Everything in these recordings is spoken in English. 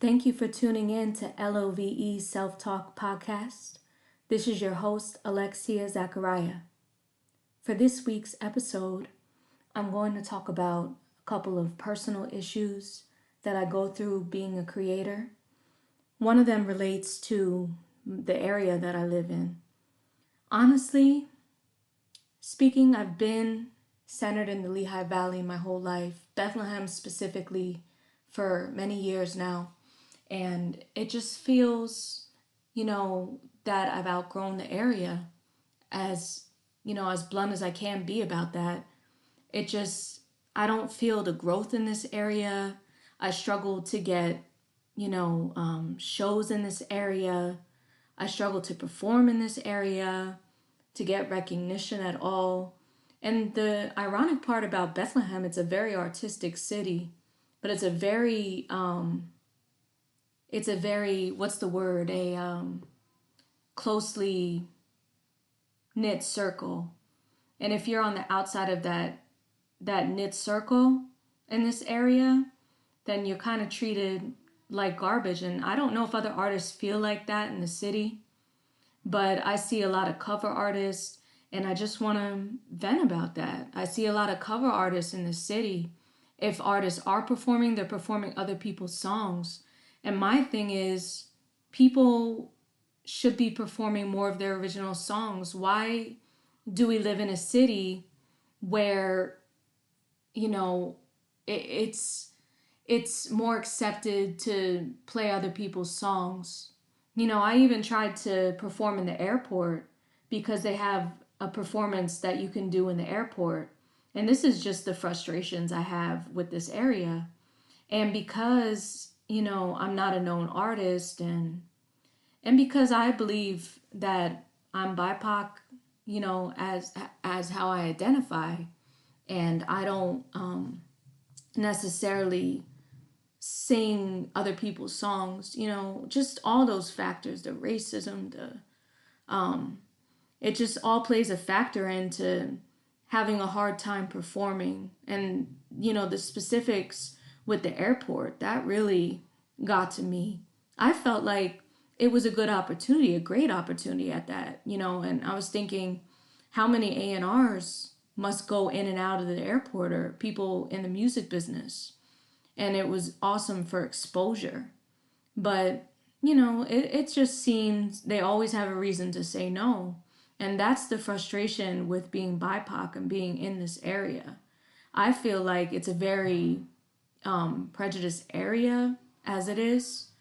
Thank you for tuning in to LOVE Self Talk Podcast. This is your host, Alexia Zachariah. For this week's episode, I'm going to talk about a couple of personal issues that I go through being a creator. One of them relates to the area that I live in. Honestly speaking, I've been centered in the Lehigh Valley my whole life, Bethlehem specifically, for many years now. And it just feels, that I've outgrown the area as, as blunt as I can be about that. I don't feel the growth in this area. I struggle to get, shows in this area. I struggle to perform in this area, to get recognition at all. And the ironic part about Bethlehem, it's a very artistic city, but it's a very, what's the word? Closely knit circle. And if you're on the outside of that knit circle in this area, then you're kind of treated like garbage. And I don't know if other artists feel like that in the city, but I see a lot of cover artists, and I just want to vent about that. I see a lot of cover artists in the city. If artists are performing, they're performing other people's songs. And my thing is, people should be performing more of their original songs. Why do we live in a city where, it's more accepted to play other people's songs? I even tried to perform in the airport because they have a performance that you can do in the airport. And this is just the frustrations I have with this area. And because, I'm not a known artist, and because I believe that I'm BIPOC, as how I identify, and I don't necessarily sing other people's songs, just all those factors, the racism, it just all plays a factor into having a hard time performing. And, the specifics with the airport, that really got to me. I felt like it was a good opportunity, a great opportunity at that, and I was thinking, how many A&Rs must go in and out of the airport, or people in the music business? And it was awesome for exposure. But, it just seems they always have a reason to say no. And that's the frustration with being BIPOC and being in this area. I feel like it's a very prejudiced area as it is.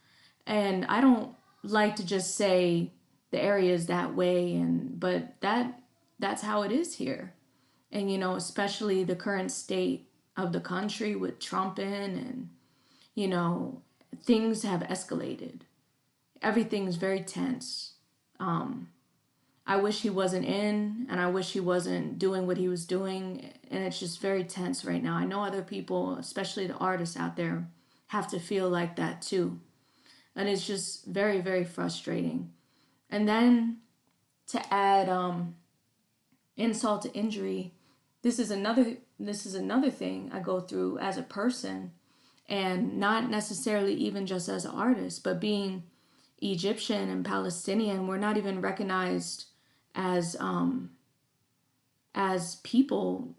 And I don't like to just say the area is that way, but that's how it is here. And, especially the current state of the country with Trump in, and, things have escalated. Everything's very tense. I wish he wasn't in, and I wish he wasn't doing what he was doing. And it's just very tense right now. I know other people, especially the artists out there, have to feel like that too. And it's just very, very frustrating. And then to add insult to injury, this is another thing I go through as a person, and not necessarily even just as an artist, but being Egyptian and Palestinian, we're not even recognized as people,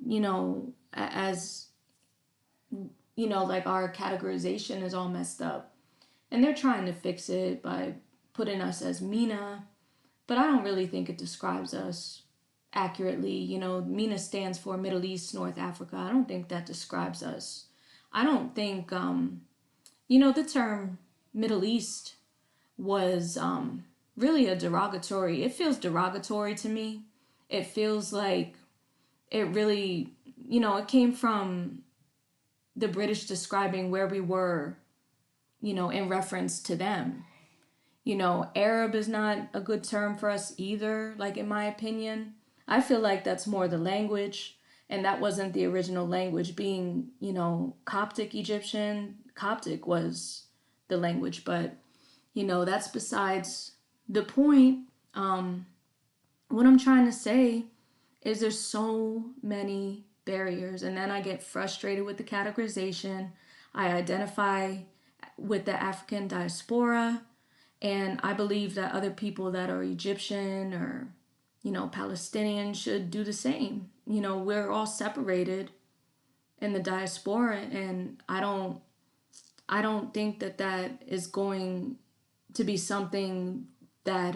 as like our categorization is all messed up. And they're trying to fix it by putting us as MENA, but I don't really think it describes us accurately. MENA stands for Middle East, North Africa. I don't think that describes us. I don't think, the term Middle East was really it feels derogatory to me. It feels like it really, it came from the British describing where we were, in reference to them. Arab is not a good term for us either, like in my opinion. I feel like that's more the language, and that wasn't the original language. Being, Coptic Egyptian, Coptic was the language, but, that's besides the point. What I'm trying to say is there's so many barriers, and then I get frustrated with the categorization. I identify with the African diaspora, and I believe that other people that are Egyptian or, Palestinian should do the same. We're all separated in the diaspora, and I don't think that that is going to be something that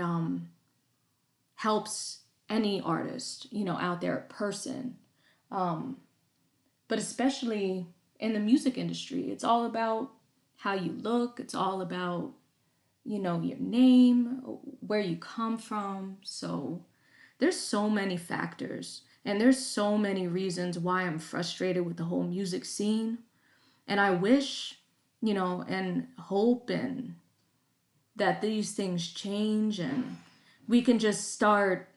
helps any artist, out there, person. Um, but especially in the music industry, it's all about how you look. It's all about, your name, where you come from. So there's so many factors and there's so many reasons why I'm frustrated with the whole music scene. And I wish, and hope and that these things change and we can just start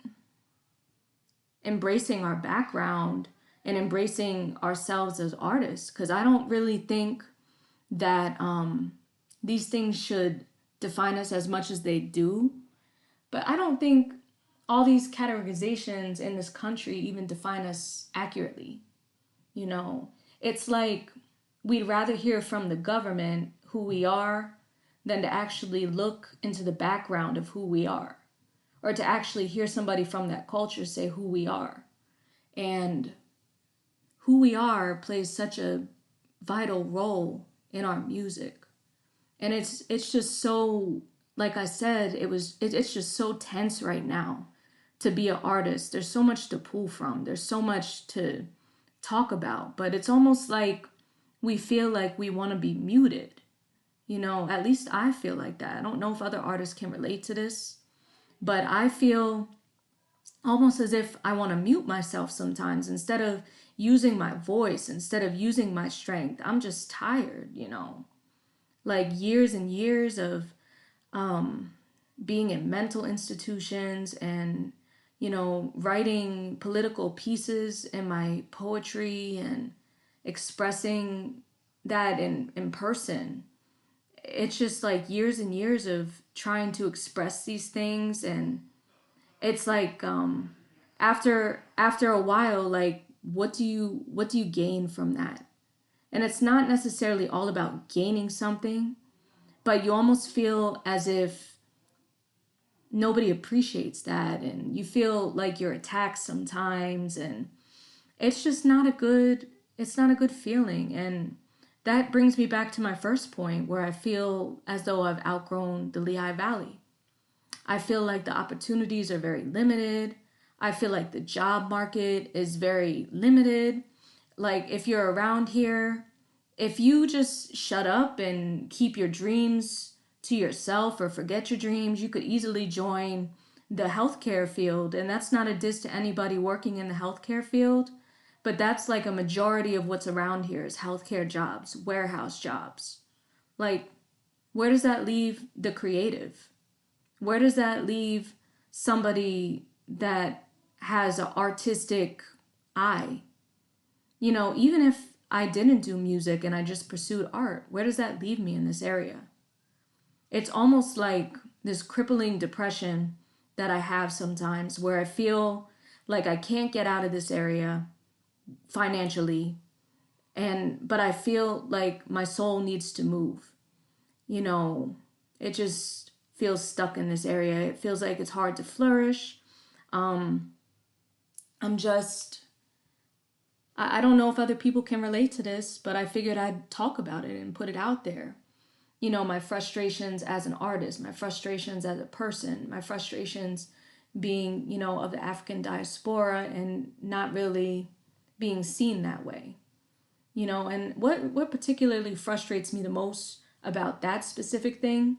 embracing our background and embracing ourselves as artists. Because I don't really think that these things should define us as much as they do. But I don't think all these categorizations in this country even define us accurately. It's like we'd rather hear from the government who we are than to actually look into the background of who we are, or to actually hear somebody from that culture say who we are. And who we are plays such a vital role in our music. And it's just so, like I said, it's just so tense right now to be an artist. There's so much to pull from. There's so much to talk about, but it's almost like we feel like we want to be muted. At least I feel like that. I don't know if other artists can relate to this, but I feel almost as if I want to mute myself sometimes instead of using my voice, instead of using my strength. I'm just tired. Like years and years of being in mental institutions and, writing political pieces in my poetry and expressing that in person. It's just like years and years of trying to express these things, and it's like after a while, like what do you gain from that? And it's not necessarily all about gaining something, but you almost feel as if nobody appreciates that, and you feel like you're attacked sometimes, and it's just not a good feeling. And that brings me back to my first point, where I feel as though I've outgrown the Lehigh Valley. I feel like the opportunities are very limited. I feel like the job market is very limited. Like if you're around here, if you just shut up and keep your dreams to yourself or forget your dreams, you could easily join the healthcare field. And that's not a diss to anybody working in the healthcare field, but that's like a majority of what's around here is healthcare jobs, warehouse jobs. Like, where does that leave the creative? Where does that leave somebody that has an artistic eye? Even if I didn't do music and I just pursued art, where does that leave me in this area? It's almost like this crippling depression that I have sometimes, where I feel like I can't get out of this area financially, but I feel like my soul needs to move. It just feels stuck in this area. It feels like it's hard to flourish. Um, I'm just, I don't know if other people can relate to this, but I figured I'd talk about it and put it out there. My frustrations as an artist, my frustrations as a person, my frustrations being, of the African diaspora and not really being seen that way. And what particularly frustrates me the most about that specific thing,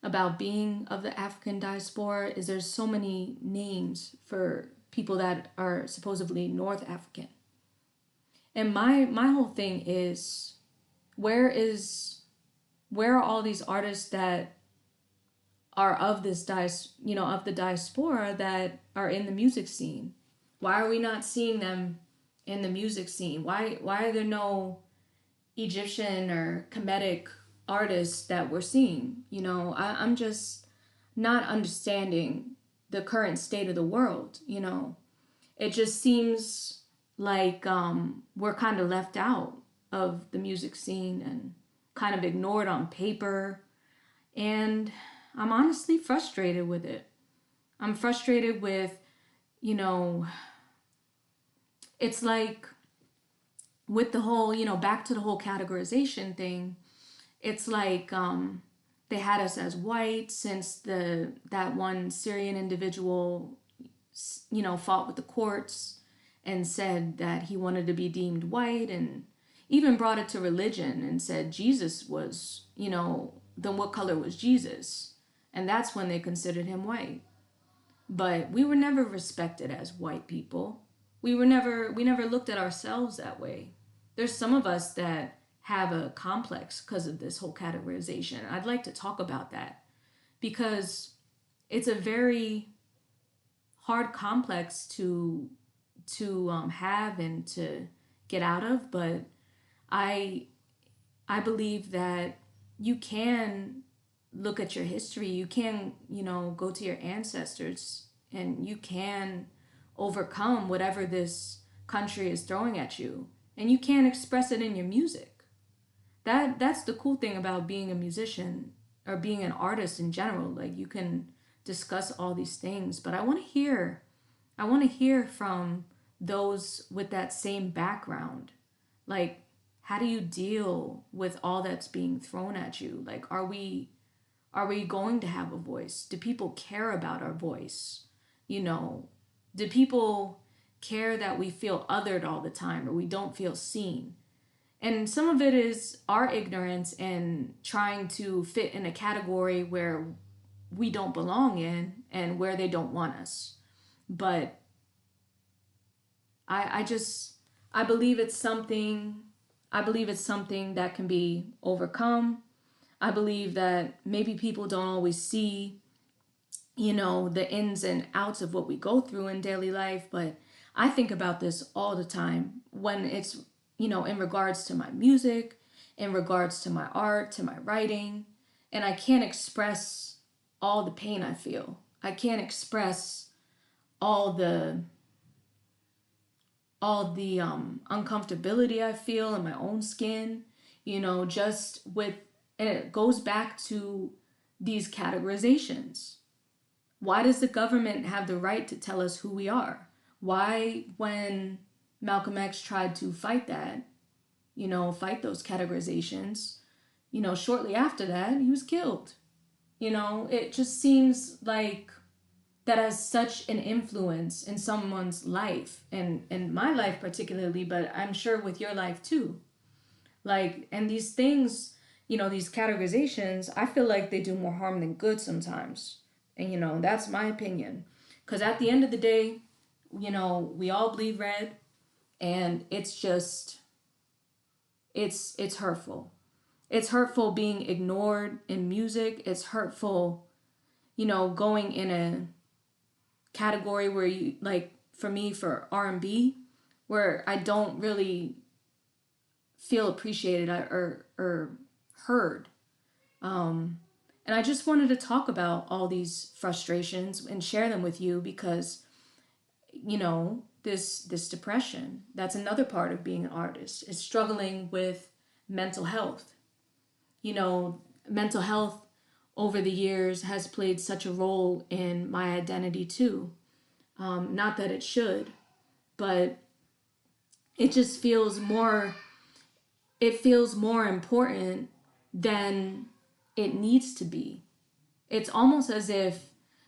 about being of the African diaspora, is there's so many names for people that are supposedly North African. And my whole thing is, where are all these artists that are of this of the diaspora that are in the music scene? Why are we not seeing them in the music scene? Why are there no Egyptian or Kemetic artists that we're seeing? I'm just not understanding the current state of the world. It just seems like we're kind of left out of the music scene, and kind of ignored on paper. And I'm honestly frustrated with it. I'm frustrated with, you know, it's like with the whole, back to the whole categorization thing, it's like they had us as white since that one Syrian individual, fought with the courts and said that he wanted to be deemed white, and even brought it to religion and said Jesus was, then what color was Jesus? And that's when they considered him white. But we were never respected as white people. We never looked at ourselves that way. There's some of us that have a complex because of this whole categorization. I'd like to talk about that because it's a very hard complex to have and to get out of. But I I believe that you can look at your history. You can, go to your ancestors, and you can overcome whatever this country is throwing at you. And you can express it in your music. That's the cool thing about being a musician or being an artist in general. Like, you can discuss all these things, but I want to hear from those with that same background. Like, how do you deal with all that's being thrown at you? Like, are we going to have a voice? Do people care about our voice? Do people care that we feel othered all the time or we don't feel seen? And some of it is our ignorance and trying to fit in a category where we don't belong in and where they don't want us. But I just I believe it's something I believe it's something that can be overcome. I believe that maybe people don't always see, the ins and outs of what we go through in daily life, but I think about this all the time when it's, in regards to my music, in regards to my art, to my writing, and I can't express all the pain I feel. I can't express all the uncomfortability I feel in my own skin, just with, and it goes back to these categorizations. Why does the government have the right to tell us who we are? Why, when Malcolm X tried to fight that, fight those categorizations, shortly after that, he was killed. It just seems like that has such an influence in someone's life, and in my life particularly, but I'm sure with your life too. Like, and these things, these categorizations, I feel like they do more harm than good sometimes. And, that's my opinion. Because at the end of the day, we all bleed red, and it's just, it's hurtful. It's hurtful being ignored in music. It's hurtful, going in a category where you, like, for me, for R&B, where I don't really feel appreciated or heard. And I just wanted to talk about all these frustrations and share them with you because, this depression, that's another part of being an artist, is struggling with mental health. Mental health over the years has played such a role in my identity too. Not that it should, but it just feels more important than it needs to be. It's almost as if,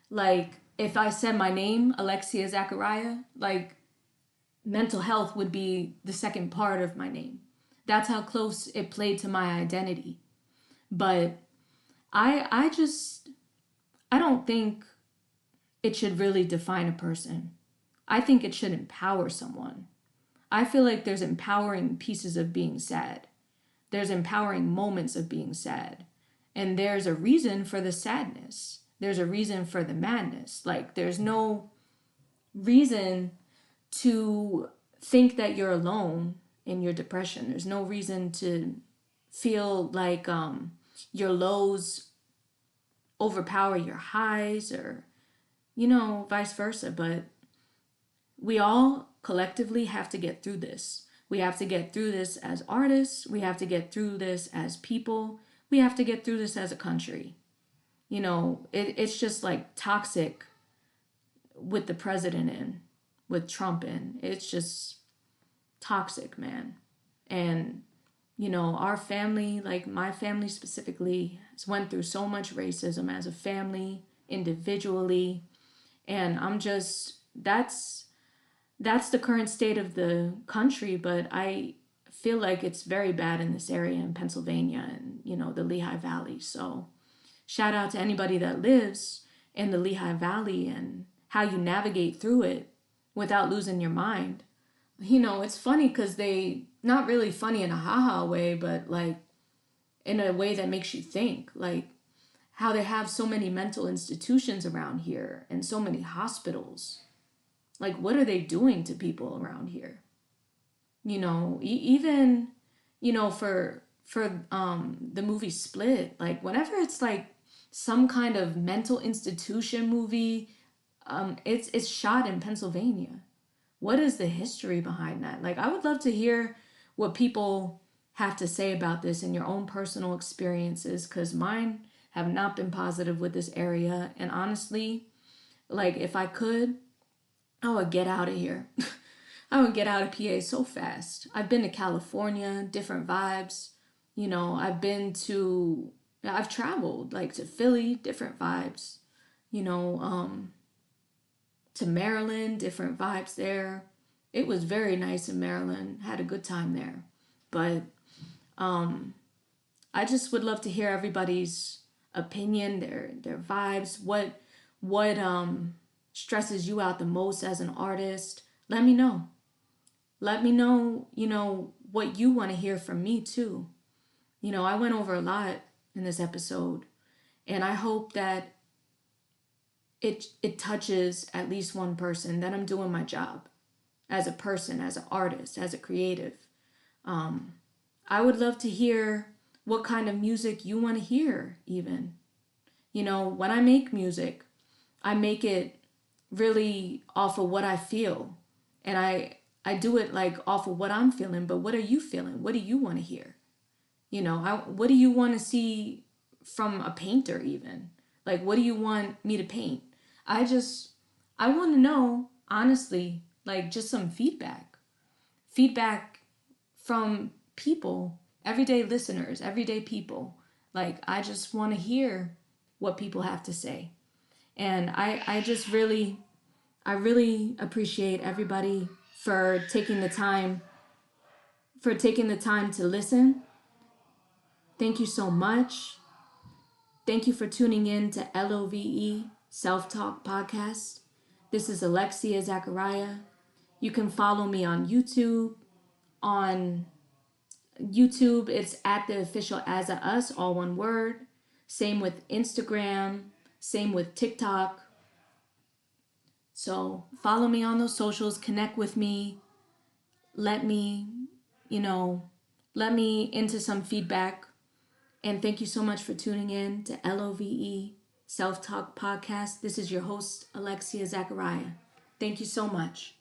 like, if I said my name, Alexia Zachariah, like, mental health would be the second part of my name. That's how close it played to my identity. But I don't think it should really define a person. I think it should empower someone. I feel like there's empowering pieces of being sad. There's empowering moments of being sad. And there's a reason for the sadness. There's a reason for the madness. Like, there's no reason to think that you're alone in your depression. There's no reason to feel like your lows overpower your highs, or, vice versa. But we all collectively have to get through this. We have to get through this as artists. We have to get through this as people. We have to get through this as a country. It's just like toxic with the president in, with Trump in. It's just toxic, man. And, our family, like my family specifically, has went through so much racism as a family, individually. And that's the current state of the country, but I feel like it's very bad in this area in Pennsylvania and, the Lehigh Valley. So shout out to anybody that lives in the Lehigh Valley and how you navigate through it without losing your mind. It's funny because not really funny in a haha way, but like in a way that makes you think, like how they have so many mental institutions around here and so many hospitals. Like, what are they doing to people around here? Even, for the movie Split, like whenever it's like some kind of mental institution movie, it's shot in Pennsylvania. What is the history behind that? Like, I would love to hear what people have to say about this in your own personal experiences, because mine have not been positive with this area. And honestly, like, if I could, I would get out of here. I would get out of PA so fast. I've been to California, different vibes. I've traveled like to Philly, different vibes. To Maryland, different vibes there. It was very nice in Maryland. Had a good time there. But I just would love to hear everybody's opinion, their vibes, what stresses you out the most as an artist. Let me know. Let me know, what you want to hear from me too. I went over a lot in this episode, and I hope that it touches at least one person, that I'm doing my job as a person, as an artist, as a creative. I would love to hear what kind of music you want to hear, even. When I make music, I make it really off of what I feel. And I do it like off of what I'm feeling, but what are you feeling? What do you want to hear? What do you want to see from a painter even? Like, what do you want me to paint? I want to know, honestly, like just some feedback. Feedback from people, everyday listeners, everyday people. Like, I just want to hear what people have to say. And I really appreciate everybody for taking the time to listen. Thank you so much. Thank you for tuning in to LOVE Self-Talk Podcast. This is Alexia Zachariah. You can follow me on YouTube. On YouTube, it's at the official As a Us, all one word. Same with Instagram. Same with TikTok. So follow me on those socials. Connect with me. Let me into some feedback. And thank you so much for tuning in to LOVE Self-Talk Podcast. This is your host, Alexia Zachariah. Thank you so much.